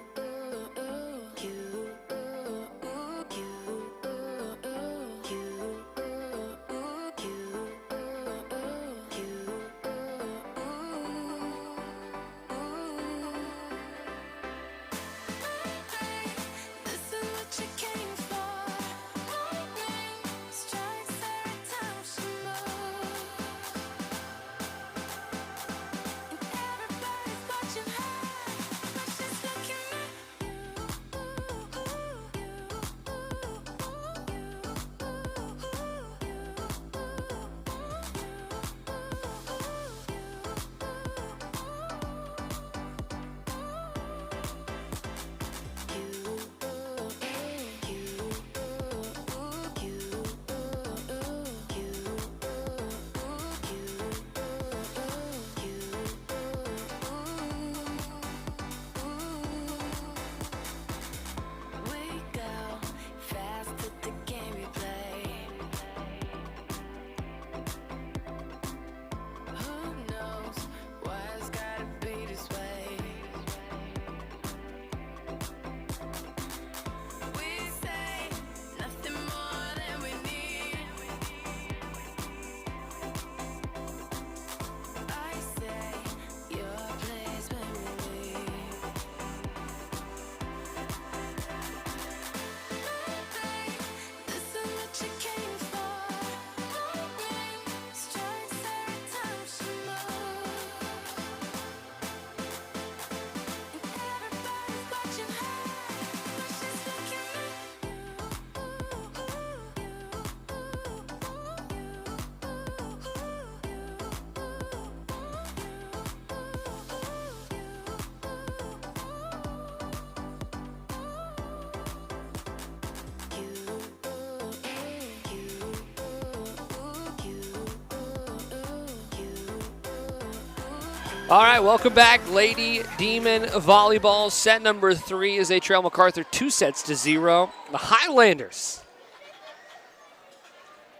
All right, welcome back, Lady Demon Volleyball. Set number 3 as they trail Macarthur 2-0. The Highlanders.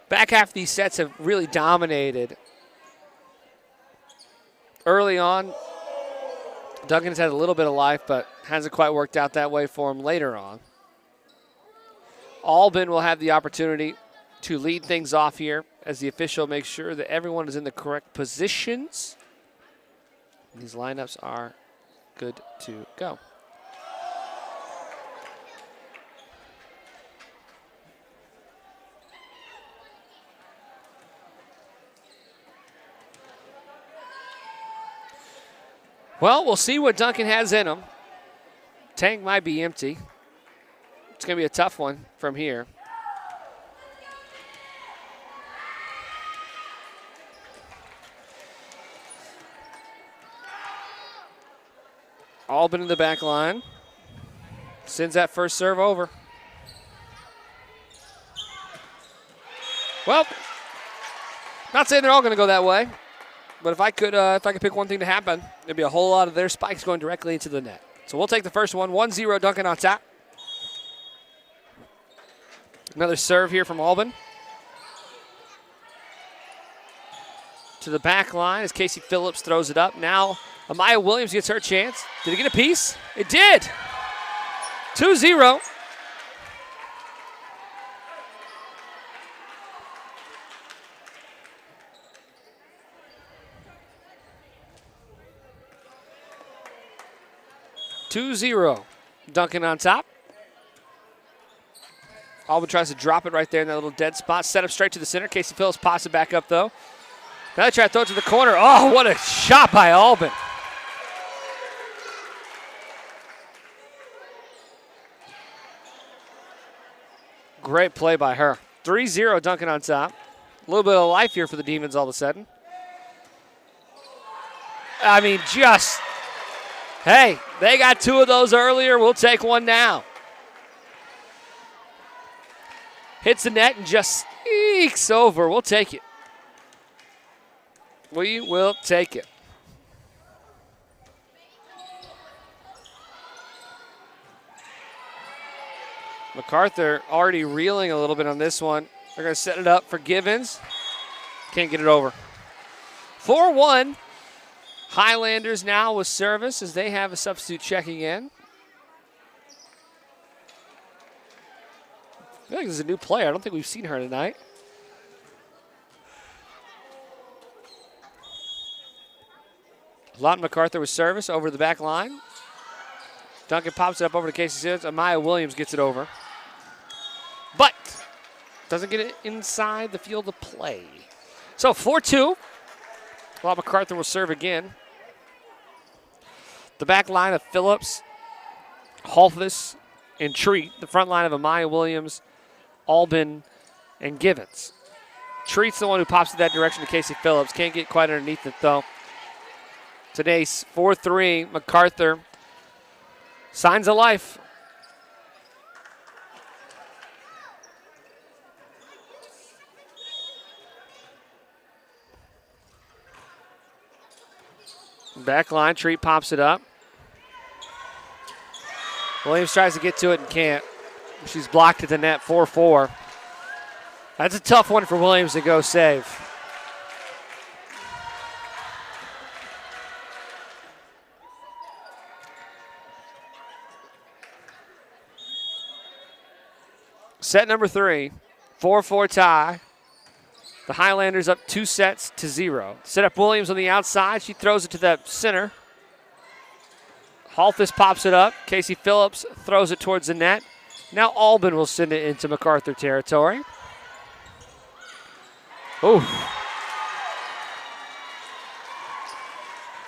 Back half of these sets have really dominated. Early on, Duncan's had a little bit of life, but hasn't quite worked out that way for him later on. Albin will have the opportunity to lead things off here as the official makes sure that everyone is in the correct positions. These lineups are good to go. Well, we'll see what Duncan has in him. Tank might be empty. It's going to be a tough one from here. Albin in the back line. Sends that first serve over. Well, not saying they're all going to go that way, but if I could pick one thing to happen, there'd be a whole lot of their spikes going directly into the net. So we'll take the first one. 1-0 Duncan on top. Another serve here from Albin. To the back line as Casey Phillips throws it up. Now Amaya Williams gets her chance. Did it get a piece? It did. 2-0. Duncan on top. Albin tries to drop it right there in that little dead spot. Set up straight to the center. Casey Phillips pops it back up, though. Now they try to throw it to the corner. Oh, what a shot by Albin. Great play by her. 3-0 Duncan on top. A little bit of life here for the Demons all of a sudden. I mean, just, hey, they got 2 of those earlier. We'll take one now. Hits the net and just sneaks over. We'll take it. We will take it. Macarthur already reeling a little bit on this one. They're going to set it up for Givens. Can't get it over. 4-1. Highlanders now with service as they have a substitute checking in. I feel like this is a new player. I don't think we've seen her tonight. Lawton Macarthur with service over the back line. Duncan pops it up over to Casey Sims. Amaya Williams gets it over. But doesn't get it inside the field of play. So 4-2. Lawton Macarthur will serve again. The back line of Phillips, Holthus, and Treat. The front line of Amaya Williams, Albin, and Givens. Treat's the one who pops it that direction to Casey Phillips. Can't get quite underneath it, though. Today's 4-3, Macarthur. Signs of life. Back line, Treat pops it up. Williams tries to get to it and can't. She's blocked at the net, 4-4. That's a tough one for Williams to go save. Set number 3, 4-4 tie. The Highlanders up 2-0. Set up Williams on the outside. She throws it to the center. Holthus pops it up. Casey Phillips throws it towards the net. Now Albin will send it into Macarthur territory. Ooh.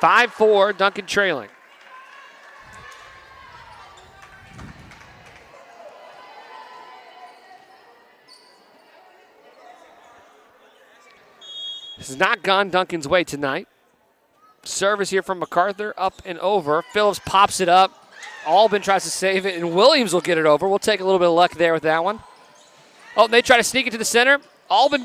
5-4, Duncan trailing. This has not gone Duncan's way tonight. Service here from Macarthur, up and over. Phillips pops it up. Albin tries to save it, and Williams will get it over. We'll take a little bit of luck there with that one. Oh, they try to sneak it to the center. Albin